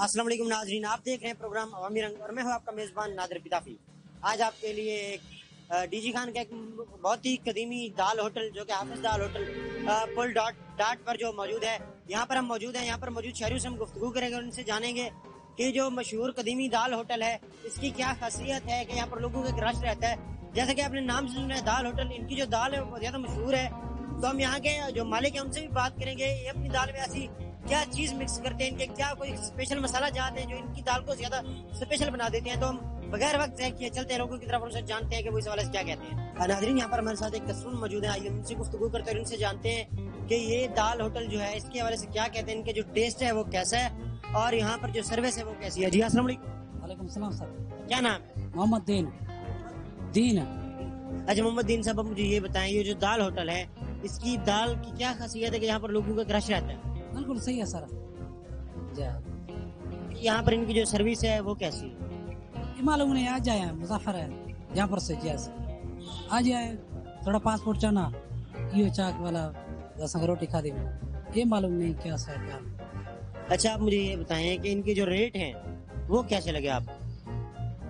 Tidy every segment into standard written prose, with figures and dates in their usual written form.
السلام علیکم ناظرین، آپ دیکھ رہے ہیں پروگرام عوامی رنگ اور میں ہوں آپ کا میزبان نادر پتافی۔ آج آپ کے لیے ایک ڈی جی خان کا ایک بہت ہی قدیمی دال ہوٹل جو کہ حافظ دال ہوٹل پل ڈاٹ پر جو موجود ہے، یہاں پر ہم موجود ہیں۔ یہاں پر موجود شہریوں سے ہم گفتگو کریں گے اور ان سے جانیں گے کہ جو مشہور قدیمی دال ہوٹل ہے اس کی کیا خاصیت ہے کہ یہاں پر لوگوں کا ایک رش رہتا ہے۔ جیسا کہ آپ نے نام سنا ہے دال ہوٹل، ان کی جو دال ہے وہ بہت زیادہ مشہور ہے، تو ہم یہاں کے جو مالک ہیں ان سے بھی بات کریں گے یہ اپنی دال میں ایسی کیا چیز مکس کرتے ہیں، ان کے کیا کوئی اسپیشل مسالہ جات ہیں جو ان کی دال کو زیادہ اسپیشل بنا دیتے ہیں۔ تو ہم بغیر وقت ضائع کیے چلتے ہیں لوگوں کی طرف، ان سے جانتے ہیں کہ وہ اس حوالے سے کیا کہتے ہیں۔ ناظرین، یہاں پر ہمارے ساتھ ایک کسٹمر موجود ہے، آئیے ان سے گفتگو کرتے ہیں اور ان سے جانتے ہیں کہ یہ دال ہوٹل جو ہے اس کے حوالے سے کیا کہتے ہیں، ان کے جو ٹیسٹ ہے وہ کیسا ہے اور یہاں پر جو سروس ہے وہ کیسی ہے۔ جی السلام علیکم۔ وعلیکم السلام سر، کیا نام ہے؟ محمد دین اچھا محمد دین صاحب، مجھے یہ بتائیں یہ جو دال ہوٹل ہے اس کی دال کی کیا خاصیت ہے کہ یہاں پر لوگوں کا رش رہتا ہے؟ بالکل صحیح ہے سر جی۔ یہاں پر ان کی جو سروس ہے وہ کیسی ہے؟ یہ معلوم نہیں، آج آیا مسافر ہے یہاں پر سے جی آج آئے، تھوڑا پاسپورٹ چاہنا یہ چاک والا سنگ روٹی کھا دی، یہ معلوم نہیں کیا سر کیا۔ اچھا آپ مجھے یہ بتائیں کہ ان کے جو ریٹ ہیں وہ کیسے لگے آپ؟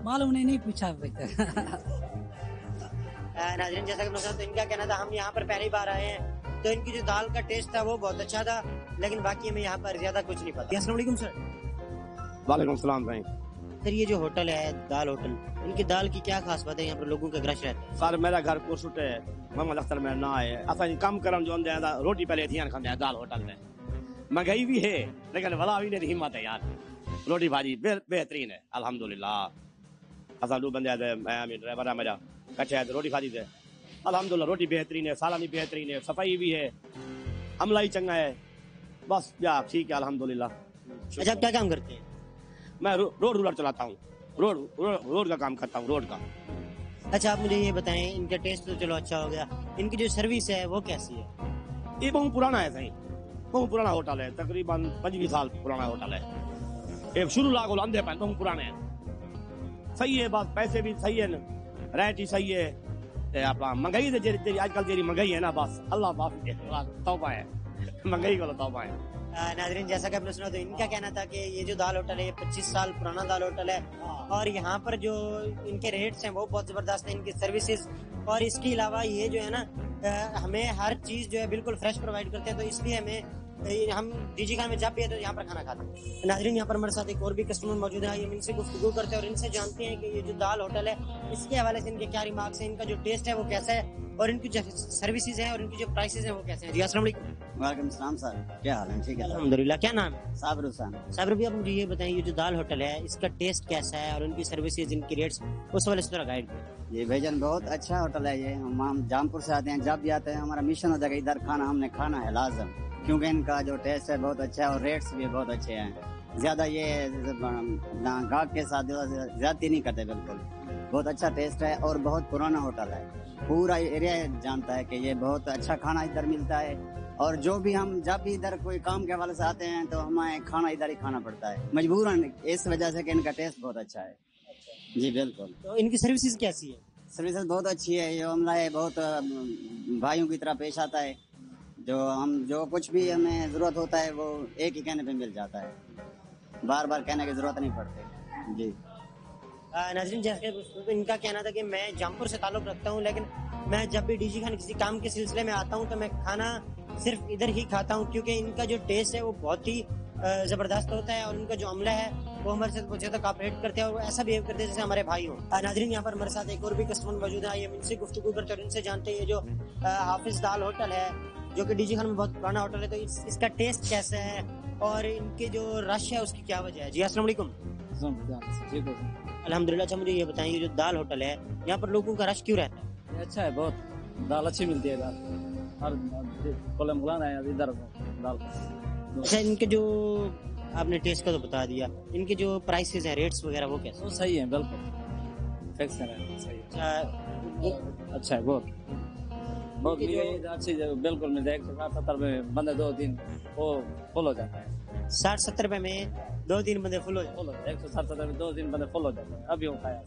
معلوم نہیں پوچھا۔ ناظرین، جیسا کہ مثلا تو ان کا کہنا تھا ہم یہاں پر پہلی بار آئے ہیں تو ان کی جو دال کا ٹیسٹ تھا وہ بہت اچھا تھا، لیکن باقی ہمیں یہاں پر زیادہ کچھ نہیں پتا۔ السلام علیکم سر۔ وعلیکم السلام بھائی۔ سر یہ جو ہوٹل ہے دال ہوٹل، ان کی دال کی کیا خاص بات ہے یہاں پر لوگوں کا رش رہتا ہے؟ سر میرا گھر کوسٹ ہے، محمد اختر میں نہ ہے، اصل کم کرم جو اندر روٹی پہلے تھی کھاتے ہیں دال ہوٹل میں، مہنگائی بھی ہے لیکن بلا بھی نہیں ہمت ہے یار، روٹی بھاجی بہترین ہے الحمدللہ۔ اصل دو بندے میں ڈرائیور ہے میرا کٹھے ہے روٹی کھا دی تھے الحمدللہ، روٹی بہترین ہے، سالن بھی بہترین ہے، صفائی بھی ہے، عملہ ہی چنگا ہے، بس یا ٹھیک ہے الحمدللہ۔ اچھا آپ کیا کام کرتے ہیں؟ میں روڈ رولر چلاتا ہوں، روڈ کا کام کرتا ہوں، روڈ کا۔ اچھا آپ مجھے یہ بتائیں ان کا ٹیسٹ تو چلو اچھا ہو گیا، ان کی جو سروس ہے وہ کیسی ہے؟ یہ بہت پرانا ہے صحیح، بہت پرانا ہوٹل ہے، تقریباً 25 سال پرانا ہوٹل ہے، یہ شروع لاگو اندھے پہ بہت پرانے ہیں، صحیح ہے، بس پیسے بھی صحیح ہے، ریٹ ہی صحیح ہے، اپنا مہنگائی سے آج کل جیری مہنگائی ہے نا، بس اللہ معافی توبہ ہے، مہنگائی کو توبہ ہے۔ ناظرین جیسا کہ آپ نے سنا تو ان کا کہنا تھا کہ یہ جو دال ہوٹل ہے یہ 25 سال پرانا دال ہوٹل ہے اور یہاں پر جو ان کے ریٹس ہیں وہ بہت زبردست ہیں، ان کی سروسز، اور اس کے علاوہ یہ جو ہے نا ہمیں ہر چیز جو ہے بالکل فریش پرووائڈ کرتے ہیں، تو اس لیے ہم ڈی جی خان میں جب بھی ہے تو یہاں پر کھانا کھاتے ہیں۔ ناظرین یہاں پر ہمارے ساتھ ایک اور بھی کسٹمر موجود ہے، ہم ان سے گفتگو کرتے ہیں اور ان سے جانتے ہیں کہ یہ جو دال ہوٹل ہے اس کے حوالے سے ان کے کیا ریمارکس ہیں، ان کا جو ٹیسٹ ہے وہ کیسا ہے اور ان کی جو سروسز ہیں اور ان کی جو پرائسز ہیں وہ کیسے ہیں۔ جی السلام علیکم۔ وعلیکم السلام سر، کیا حال ہے؟ ٹھیک ہے الحمدللہ۔ کیا نام ہے؟ صابر حسین۔ صابر بھی آپ مجھے یہ بتائیں یہ جو دال ہوٹل ہے اس کا ٹیسٹ کیسا ہے اور ان کی سروسز، ان کی ریٹس اس حوالے سے تھوڑا گائیڈ کریں۔ یہ بھائی جان بہت اچھا ہوٹل ہے، یہ ہم جامپور سے آتے ہیں، جب بھی آتے ہیں ہمارا مشن ہو جائے گا ادھر کھانا ہم نے کھانا ہے لازم، کیونکہ ان کا جو ٹیسٹ ہے بہت اچھا ہے اور ریٹس بھی بہت اچھے ہیں، زیادہ یہ گاہک کے ساتھ زیادتی نہیں کرتے، بالکل بہت اچھا ٹیسٹ ہے اور بہت پرانا ہوٹل ہے، پورا ایریا جانتا ہے کہ یہ بہت اچھا کھانا ادھر ملتا ہے، اور جو بھی ہم جب بھی ادھر کوئی کام کے حوالے سے آتے ہیں تو ہمیں کھانا ادھر ہی کھانا پڑتا ہے مجبوراً، اس وجہ سے کہ ان کا ٹیسٹ بہت اچھا ہے۔ جی بالکل۔ تو ان کی سروسز کیسی ہے؟ سروسز بہت اچھی ہے، یہ عملہ ہے بہت بھائیوں کی طرح پیش آتا ہے، جو کچھ بھی ہمیں ضرورت ہوتا ہے وہ ایک ہی کہنے پہ مل جاتا ہے، بار بار کہنے کی ضرورت نہیں پڑتی۔ جی ناظرین جیسے ان کا کہنا تھا کہ میں جامپور سے تعلق رکھتا ہوں، لیکن میں جب بھی ڈی جی خان کسی کام کے سلسلے میں آتا ہوں تو میں کھانا صرف ادھر ہی کھاتا ہوں، کیونکہ ان کا جو ٹیسٹ ہے وہ بہت ہی زبردست ہوتا ہے اور ان کا جو عملہ ہے وہ ہمارے ساتھ بہت زیادہ کوآپریٹ کرتے ہیں اور وہ ایسا بہیو کرتے ہیں جیسے ہمارے بھائی ہوں۔ ناظرین یہاں پر ہمارے ساتھ ایک اور بھی کسٹمر موجود ہے، ہم ان سے گفتگو کرتے ہیں اور ان سے جانتے ہیں یہ جو حافظ دال ہوٹل ہے جو کہ ڈی جی خان میں بہت پرانا ہوٹل ہے، تو اس کا ٹیسٹ کیسا ہے اور ان کے جو رش ہے اس کی کیا وجہ ہے۔ جی السلام علیکم۔ الحمدللہ۔ اچھا مجھے یہ بتائیں یہ جو دال ہوٹل ہے یہاں پر لوگوں کا رش کیوں رہتا ہے؟ اچھا ہے، بہت دال اچھی ملتی ہے، دال ہر مولانا ہے ادھر دال۔ اچھا ان کے جو آپ نے ٹیسٹ کا تو بتا دیا، ان کے جو پرائسز ہیں ریٹس وغیرہ وہ کیسے؟ وہ صحیح ہے، بالکل فکس ہے، صحیح ہے، اچھا ہے، بہت اچھی بالکل ملتا ہے، 160-170 میں بندے 2-3 وہ فل ہو جاتا ہے، 60-70 روپے میں 2-3 بندے فل ہو جاتے ہیں، 160-170 میں 2-3 بندے فل ہو جاتے ہیں، ابھی وہ کھایا۔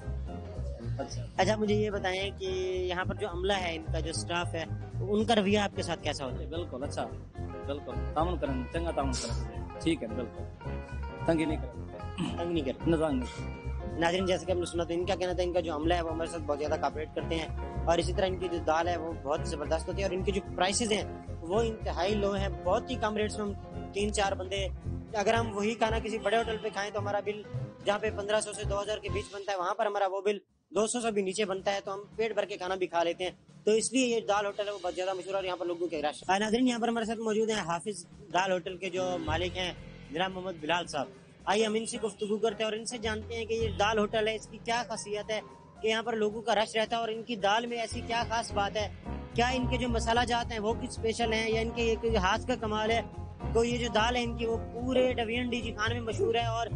اچھا مجھے یہ بتائیں کہ یہاں پر جو عملہ ہے ان کا جو سٹاف ہے ان کا رویہ آپ کے ساتھ کیسا ہوتا ہے؟ بالکل اچھا، بالکل تعاون کریں، چنگا تعاون کریں، ٹھیک ہے، بالکل تنگی نہیں کریں۔ तंग नहीं करते। नहीं। नाज़रीन, जैसे कि हमने सुना तो इनका कहना था इनका जो अमला है वो हमारे साथ बहुत ज़्यादा कॉपरेट करते हैं, और इसी तरह इनकी जो दाल है वो बहुत ज़बरदस्त होती है, और इनके जो प्राइसेस हैं वो इंतहाई लो हैं, बहुत ही कम रेट्स में। हम 3-4 बंदे अगर हम वही खाना किसी बड़े होटल पे खाएं तो हमारा बिल जहाँ पे 1500 से 2000 के बीच बनता है, वहाँ पर हमारा वो बिल 200 से भी नीचे बनता है, तो हम पेट भर के खाना भी खा लेते हैं। तो इसलिए ये दाल होटल है वो बहुत ज्यादा मशहूर है और यहाँ पर लोगों के रश। नाज़रीन, यहाँ पर हमारे साथ मौजूद हैं हाफिज दाल होटल के जो मालिक हैं जनाब मोहम्मद बिलाल साहब। आइए हम इनसे गुफ्तगू करते हैं और इनसे जानते हैं कि ये दाल होटल है, इसकी क्या खासियत है कि यहाँ पर लोगों का रश रहता है, और इनकी दाल में ऐसी क्या खास बात है, क्या इनके जो मसाला जात हैं वो कुछ स्पेशल हैं, या इनके ये कोई हाथ का कमाल है। तो ये जो दाल है इनकी वो पूरे डिवीजन डीजी खान में मशहूर है, और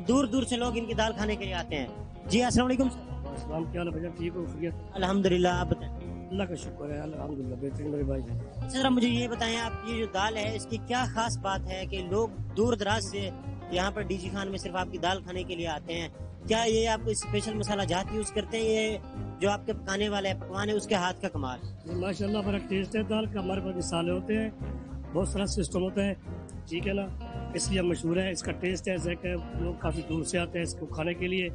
दूर दूर से लोग इनकी दाल खाने के लिए आते हैं। जी अस्सलाम वालेकुम। क्या हाल है भैया, ठीक हो? खैरियत? अल्हम्दुलिल्लाह, आप बताएं। अल्लाह का शुक्र है, अल्हम्दुलिल्लाह बेहतरीन मेरे भाई। अच्छा जरा मुझे ये बताएं, आप ये जो दाल है इसकी क्या खास बात है कि लोग दूर दराज से यहाँ पर डीजी खान में सिर्फ आपकी दाल खाने के लिए आते हैं? क्या ये आप कोई स्पेशल मसाला जात यूज करते हैं, ये जो आपके पकाने वाले पकवान है उसके हाथ का कमाल? माशाल्लाह बड़ा टेस्ट है दाल का, हमारे पास मिसाले होते हैं, बहुत सारा सिस्टम होता है, ठीक है ना, इसलिए मशहूर है। इसका टेस्ट ऐसा है कि लोग काफ़ी दूर से आते हैं इसको खाने के लिए।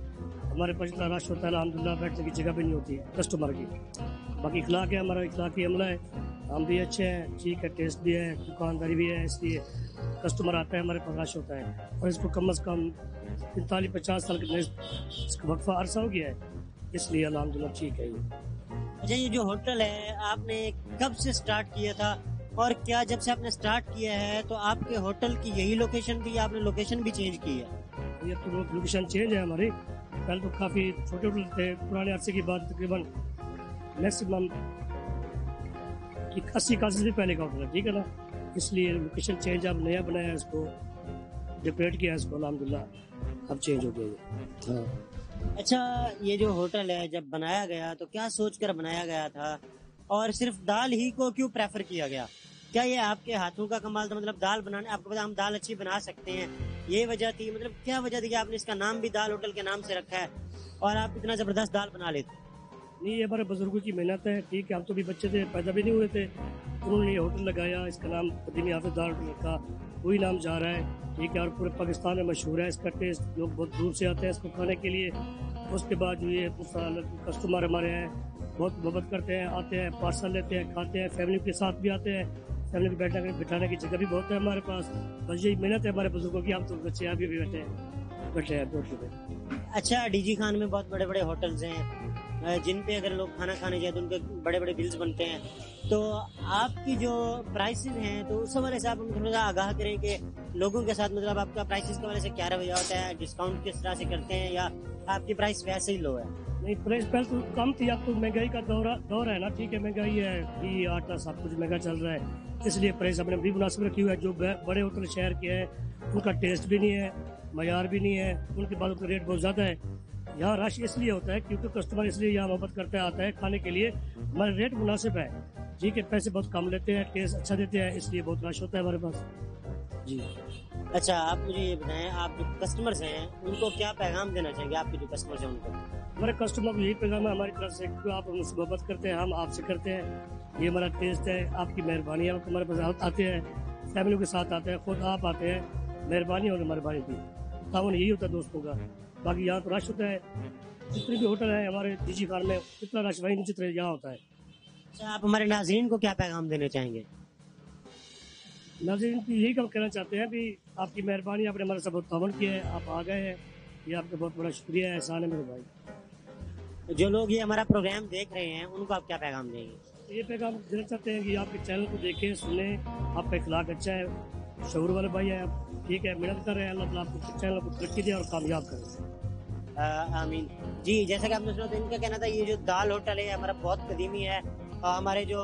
हमारे पास इतना रश होता है अल्हम्दुलिल्लाह, बैठने की जगह भी नहीं होती है कस्टमर की। बाकी इखलाक है, हमारा इखलाकी अमला है, हम भी अच्छे हैं, ठीक है, टेस्ट भी है, दुकानदारी भी है, इसलिए कस्टमर आता है, हमारे पास रश होता है। और इसको कम अज़ कम 45-50 साल का इसका वक्फा अरसा हो गया है, इसलिए अल्हम्दुलिल्लाह ठीक है ये। अच्छा, ये जो होटल है आपने कब से स्टार्ट किया था, और क्या जब से आपने स्टार्ट किया है तो आपके होटल की यही लोकेशन थी या आपने लोकेशन भी चेंज की है? ये तो लोकेशन चेंज है हमारी, पहले तो काफ़ी छोटे होटल थे, पुराने अरसे की बात, तकरीबन मैक्सिमम 80 से भी पहले का होटल है, ठीक है ना, इसलिए लोकेशन चेंज, अब नया बनाया इसको, डेकोरेट किया इसको, अल्हम्दुलिल्लाह अब चेंज हो गया ये। हाँ। अच्छा, ये जो होटल है जब बनाया गया तो क्या सोचकर बनाया गया था, और सिर्फ दाल ही को क्यों प्रेफर किया गया? क्या ये आपके हाथों का कमाल था, मतलब दाल बनाने, आपको पता हम दाल अच्छी बना सकते हैं, ये वजह थी? मतलब क्या वजह थी कि आपने इसका नाम भी दाल होटल के नाम से रखा है और आप इतना जबरदस्त दाल बना लेते? नहीं, ये हमारे बुजुर्गों की मेहनत है, ठीक है, हम तो भी बच्चे थे, पैदा भी नहीं हुए थे, उन्होंने ये होटल लगाया, इसका नाम कदीमी हाफिज दाल होटल रखा, वही नाम जा रहा है, ठीक है, और पूरे पाकिस्तान में मशहूर है इसका टेस्ट, लोग बहुत दूर से आते हैं इसको खाने के लिए। उसके बाद जो ये कस्टमर हमारे हैं बहुत मोहब्बत करते हैं, आते हैं, पार्सल लेते हैं, खाते हैं, फैमिली के साथ भी आते हैं, फैमिली को बिठाने की जगह भी बहुत है हमारे पास। बस यही मेहनत है हमारे बुजुर्गों की, हम तो बच्चे अभी भी बैठे हैं होटल पे। अच्छा, डीजी खान में बहुत बड़े बड़े होटल्स हैं जिन पे अगर लोग खाना खाने जाए तो उनके बड़े बड़े बिल्स बनते हैं, तो आपकी जो प्राइसेस हैं तो उस हवाले से आप हमें थोड़ा सा आगाह करें कि लोगों के साथ, मतलब आपका प्राइसेस के हवाले से क्या रवैया होता है, डिस्काउंट किस तरह से करते हैं, या आपकी प्राइस वैसे ही लो है? नहीं, प्राइस पहले तो कम थी, अब तो महंगाई का दौर है ना, ठीक है, महंगाई है, घी आटा सब कुछ महंगा चल रहा है, इसलिए प्राइस हमने भी मुनासिब रखी हुई है। जो बड़े होटल शहर के हैं उनका टेस्ट भी नहीं है, मयार भी नहीं है, उनके बाद उनका रेट बहुत ज़्यादा है। यहाँ रश इसलिए होता है क्योंकि कस्टमर इसलिए यहाँ मोहब्बत करते आता है खाने के लिए, हमारे रेट मुनासिब है, ठीक है, पैसे बहुत कम लेते हैं, टेस्ट अच्छा देते हैं, इसलिए बहुत रश होता है हमारे पास जी। अच्छा, आप मुझे ये बताएं, आप जो कस्टमर्स हैं उनको क्या पैगाम देना चाहेंगे, आपके जो कस्टमर्स हैं उनको? हमारे कस्टमर को यही पैगाम है हमारी तरफ से कि आप हमसे मोहब्बत करते हैं, हम आपसे करते हैं, ये हमारा टेस्ट है, आपकी मेहरबानी है, आप हमारे पास आते हैं, फैमिली के साथ आते हैं, खुद आप आते हैं, मेहरबानी और मेहरबानी की तावन यही होता है दोस्तों का। बाकी यहाँ तो रश होता है, जितने भी होटल है हमारे डीजी खान में इतना रश वही नहीं जितना यहाँ होता है। अच्छा, आप हमारे नाज़रीन को क्या पैगाम देने चाहेंगे? नाज़रीन को यही कहना चाहते हैं कि आपकी मेहरबानी, आपने हमारे साथ बहुत तावन किया है, आप आ गए हैं, ये आपका बहुत बड़ा शुक्रिया है, एहसान है मेरे भाई। जो लोग ये हमारा प्रोग्राम देख रहे हैं उनको आप क्या पैगाम देंगे? ये पैगाम देना चाहते हैं कि आपके चैनल को देखें, सुने, आपका इखलाक अच्छा है, शऊर वाले भाई हैं आप, ठीक है, मेहनत कर रहे हैं, अल्लाह ताला आपको चैनल को तरक्की दे और कामयाब करे। आमीन जी। जैसा कि आपने सुना तो इनका कहना था ये जो दाल होटल है हमारा बहुत कदीमी है, हमारे जो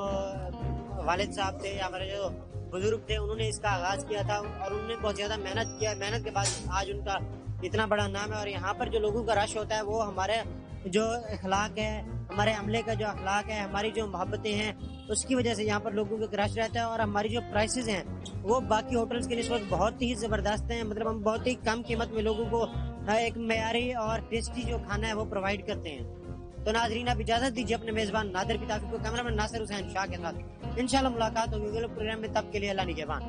वालिद साहब थे, हमारे जो बुजुर्ग थे, उन्होंने इसका आगाज किया था और उन्होंने बहुत ज़्यादा मेहनत किया, मेहनत के बाद आज उनका इतना बड़ा नाम है। और यहाँ पर जो लोगों का रश होता है वो हमारे जो अखलाक है, हमारे अमले का जो अखलाक है, हमारी जो मोहब्बतें हैं, उसकी वजह से यहाँ पर लोगों का रश रहता है। और हमारी जो प्राइसेस हैं वो बाकी होटल्स के निस्बत बहुत ही ज़बरदस्त हैं, मतलब हम बहुत ही कम कीमत में लोगों को एक मयारी और टेस्टी जो खाना है वो प्रोवाइड करते हैं। तो नाजरीन, आप इजाज़त दीजिए अपने मेज़बान नादिर पिताफी को, कैमरामैन नासिर हुसैन शाह के साथ। इंशाल्लाह मुलाकात होगी अगले प्रोग्राम में, तब के लिए अल्लाह निगहबान।